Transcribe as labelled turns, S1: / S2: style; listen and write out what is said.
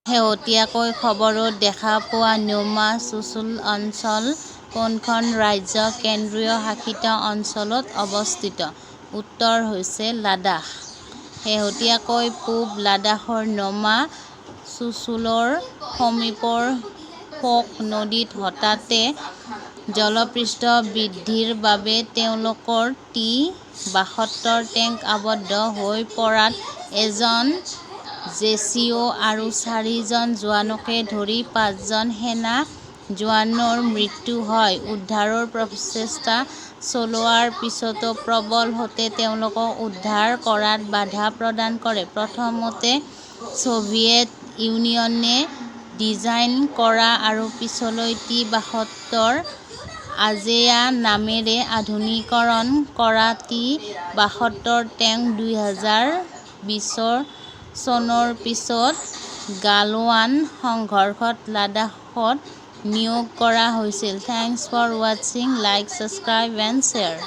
S1: শেহতীয়াকৈ খবৰত দেখা পোৱা ন্যুমা চুচুল অঞ্চল কোনখন ৰাজ্য কেন্দ্ৰীয় শাসিত অঞ্চলত অৱস্থিত? উত্তৰ হৈছে লাডাখ। শেহতীয়াকৈ পূব লাডাখৰ ন্যুমা চুচুলৰ সমীপৰ ফোক নদীত হঠাতে জলপৃষ্ঠ বৃদ্ধিৰ বাবে তেওঁলোকৰ টি-৭২ টেংক আবদ্ধ হৈ পৰাত এজন জেচিঅ আৰু ৪জন জোৱানকে ধৰি ৫জন সেনা জোৱানৰ মৃত্যু হয়। উদ্ধাৰৰ প্ৰচেষ্টা চলোৱাৰ পিছতো প্ৰবল সোঁতে তেওঁলোকক উদ্ধাৰ কৰাত বাধা প্ৰদান কৰে। প্ৰথমতে ছভিয়েট ইউনিয়নে ডিজাইন কৰা আৰু পিছলৈ টি-৭২ আজেয়া নামেৰে আধুনিকীকৰণ কৰা টি-৭২ টেংক ২০২০ চনৰ পিছত গালৱান সংঘৰ্ষত লাডাখত নিয়োগ কৰা হৈছিল। থেংকছ ফৰ ৱাচিং। Like, subscribe and share.